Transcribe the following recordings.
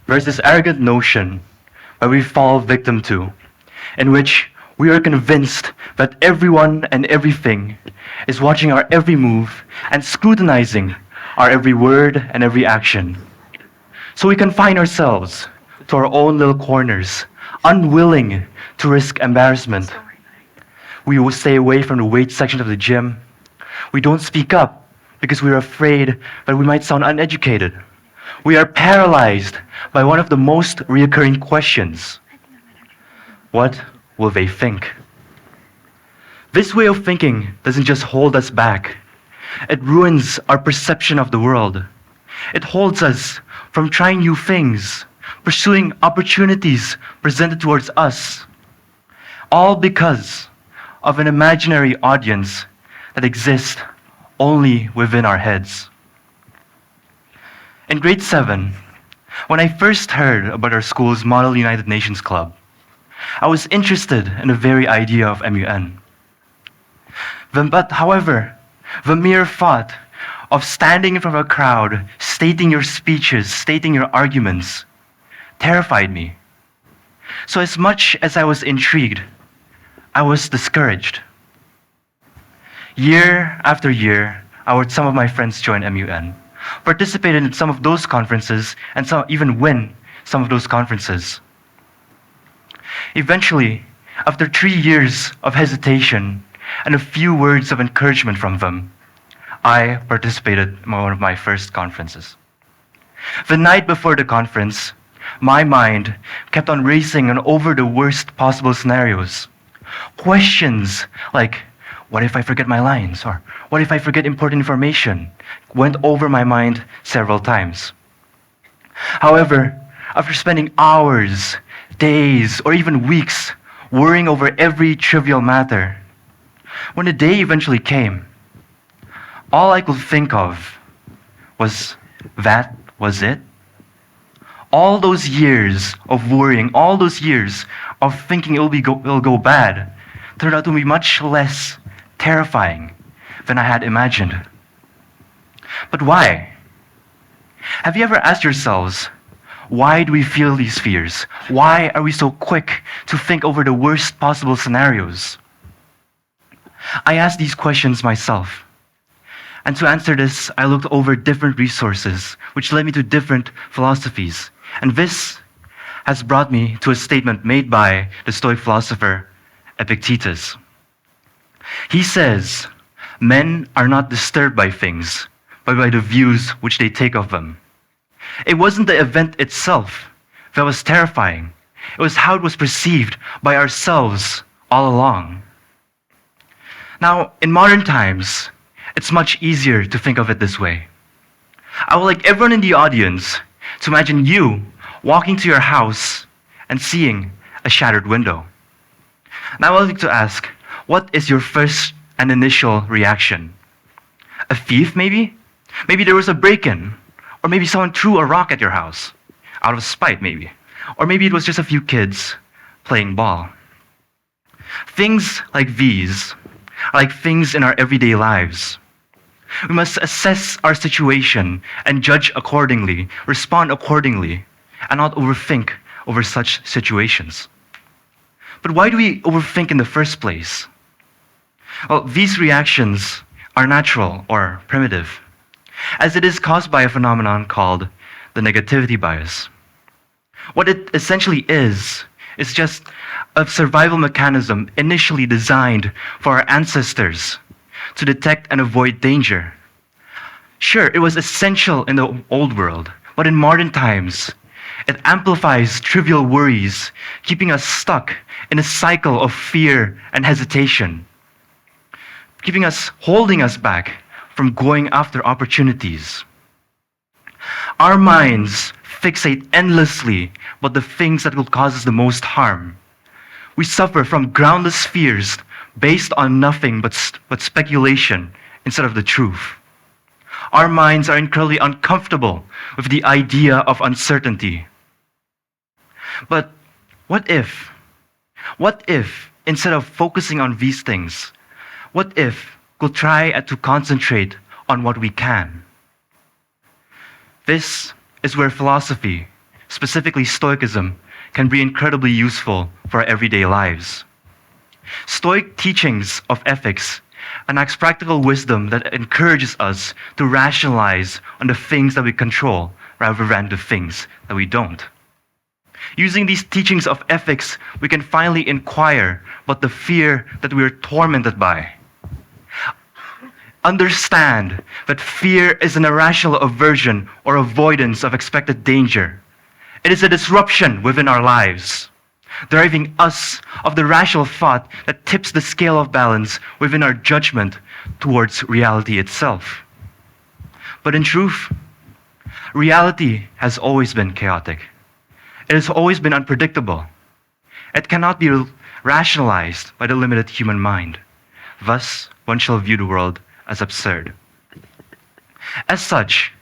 There's this arrogant notion that we fall victim to, in which we are convinced that everyone and everything is watching our every move and scrutinizing our every word and every action. So we confine ourselves to our own little corners, unwilling to risk embarrassment. We will stay away from the weight section of the gym. We don't speak up because we're afraid that we might sound uneducated. We are paralyzed by one of the most recurring questions. What will they think? This way of thinking doesn't just hold us back. It ruins our perception of the world. It holds us from trying new things, pursuing opportunities presented towards us, all because of an imaginary audience that exists only within our heads. In grade 7, when I first heard about our school's Model United Nations Club, I was interested in the very idea of MUN. However, the mere thought of standing in front of a crowd, stating your speeches, stating your arguments, terrified me. So as much as I was intrigued, I was discouraged. Year after year, I watched some of my friends join MUN, participated in some of those conferences, and some even win some of those conferences. Eventually, after 3 years of hesitation and a few words of encouragement from them, I participated in one of my first conferences. The night before the conference, my mind kept on racing on over the worst possible scenarios. Questions like, what if I forget my lines? Or what if I forget important information? Went over my mind several times. However, after spending hours, days, or even weeks worrying over every trivial matter, when the day eventually came, all I could think of was, that was it? All those years of worrying, all those years of thinking it'll go bad, turned out to be much less terrifying than I had imagined. But why? Have you ever asked yourselves, why do we feel these fears? Why are we so quick to think over the worst possible scenarios? I asked these questions myself. And to answer this, I looked over different resources, which led me to different philosophies. And this has brought me to a statement made by the Stoic philosopher Epictetus. He says, men are not disturbed by things, but by the views which they take of them. It wasn't the event itself that was terrifying. It was how it was perceived by ourselves all along. Now, in modern times, it's much easier to think of it this way. I would like everyone in the audience to imagine you walking to your house and seeing a shattered window. Now I would like to ask, what is your first and initial reaction? A thief, maybe? Maybe there was a break-in. Or maybe someone threw a rock at your house, out of spite maybe. Or maybe it was just a few kids playing ball. Things like these are like things in our everyday lives. We must assess our situation and judge accordingly, respond accordingly, and not overthink over such situations. But why do we overthink in the first place? Well, these reactions are natural or primitive, as it is caused by a phenomenon called the negativity bias. What it essentially is just a survival mechanism initially designed for our ancestors to detect and avoid danger. Sure, it was essential in the old world, but in modern times, it amplifies trivial worries, keeping us stuck in a cycle of fear and hesitation, holding us back from going after opportunities. Our minds fixate endlessly about the things that will cause us the most harm. We suffer from groundless fears based on nothing but speculation instead of the truth. Our minds are incredibly uncomfortable with the idea of uncertainty. But what if, instead of focusing on these things, what if we'll try to concentrate on what we can? This is where philosophy specifically Stoicism, can be incredibly useful for our everyday lives. Stoic teachings of ethics enacts practical wisdom that encourages us to rationalize on the things that we control rather than the things that we don't. Using these teachings of ethics, we can finally inquire about the fear that we are tormented by. Understand that fear is an irrational aversion or avoidance of expected danger. It is a disruption within our lives, deriving us of the rational thought that tips the scale of balance within our judgment towards reality itself. But in truth, reality has always been chaotic. It has always been unpredictable. It cannot be rationalized by the limited human mind. Thus, one shall view the world as absurd. As such,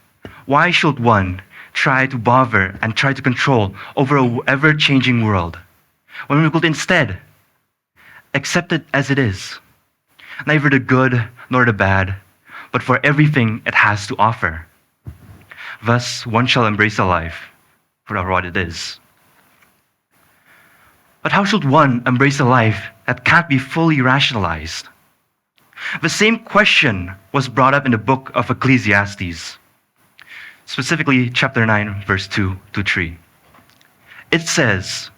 why should one try to bother and try to control over an ever-changing world when we could instead accept it as it is, neither the good nor the bad, but for everything it has to offer? Thus, one shall embrace a life for what it is. But how should one embrace a life that can't be fully rationalized? The same question was brought up in the book of Ecclesiastes, specifically chapter 9, verse 2 to 3. It says,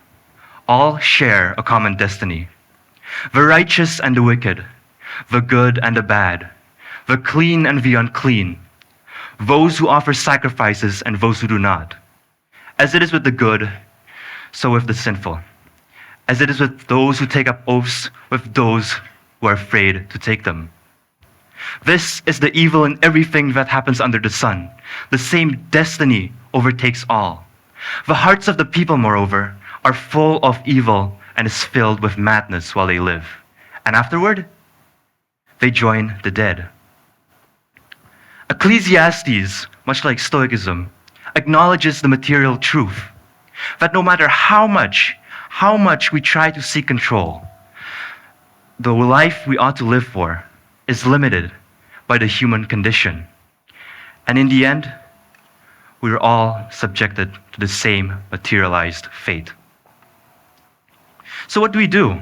"All share a common destiny, the righteous and the wicked, the good and the bad, the clean and the unclean, those who offer sacrifices and those who do not. As it is with the good, so with the sinful. As it is with those who take up oaths, with those who are afraid to take them. This is the evil in everything that happens under the sun. The same destiny overtakes all. The hearts of the people, moreover, are full of evil and is filled with madness while they live. And afterward, they join the dead." Ecclesiastes, much like Stoicism, acknowledges the material truth that no matter how much we try to seek control, the life we ought to live for is limited by the human condition. And in the end, we are all subjected to the same materialized fate. So what do we do?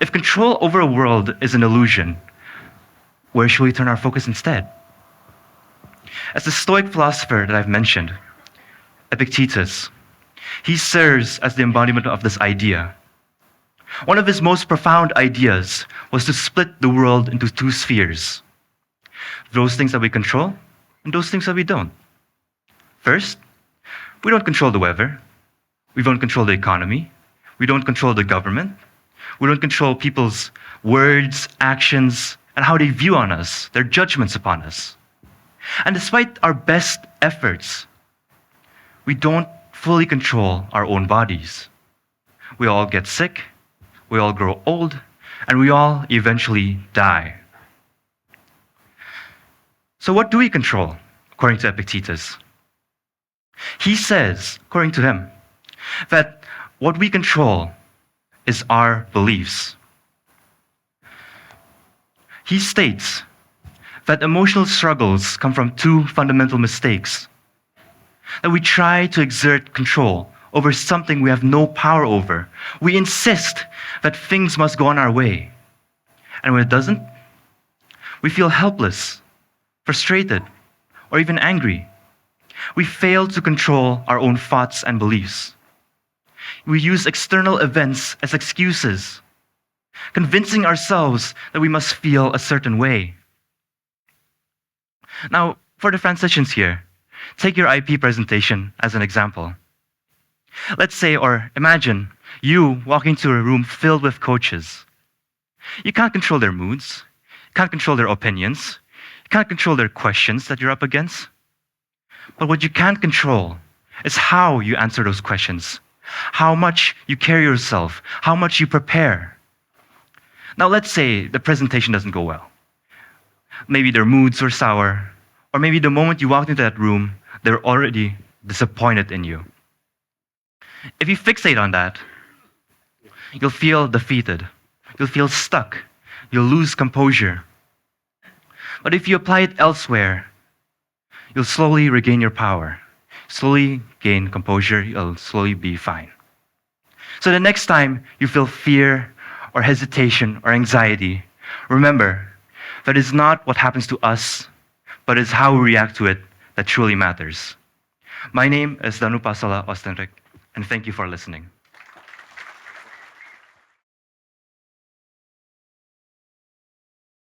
If control over a world is an illusion, where should we turn our focus instead? As the Stoic philosopher that I've mentioned, Epictetus, he serves as the embodiment of this idea. One of his most profound ideas was to split the world into two spheres: those things that we control and those things that we don't. First, we don't control the weather. We don't control the economy. We don't control the government. We don't control people's words, actions, and how they view on us, their judgments upon us. And despite our best efforts, we don't fully control our own bodies. We all get sick, we all grow old, and we all eventually die. So what do we control, according to Epictetus? He says, according to him, that what we control is our beliefs. He states that emotional struggles come from two fundamental mistakes: that we try to exert control over something we have no power over. We insist that things must go on our way. And when it doesn't, we feel helpless, frustrated, or even angry. We fail to control our own thoughts and beliefs. We use external events as excuses, convincing ourselves that we must feel a certain way. Now, for the transitions here, take your IP presentation as an example. Let's say, or imagine, you walking into a room filled with coaches. You can't control their moods, you can't control their opinions, you can't control their questions that you're up against. But what you can control is how you answer those questions, how much you carry yourself, how much you prepare. Now let's say the presentation doesn't go well. Maybe their moods were sour, or maybe the moment you walked into that room, they're already disappointed in you. If you fixate on that, you'll feel defeated, you'll feel stuck, you'll lose composure. But if you apply it elsewhere, you'll slowly regain your power. Slowly gain composure, you'll slowly be fine. So the next time you feel fear or hesitation or anxiety, remember that it's not what happens to us, but it's how we react to it that truly matters. My name is Danu Pasola Ostenrik, and thank you for listening.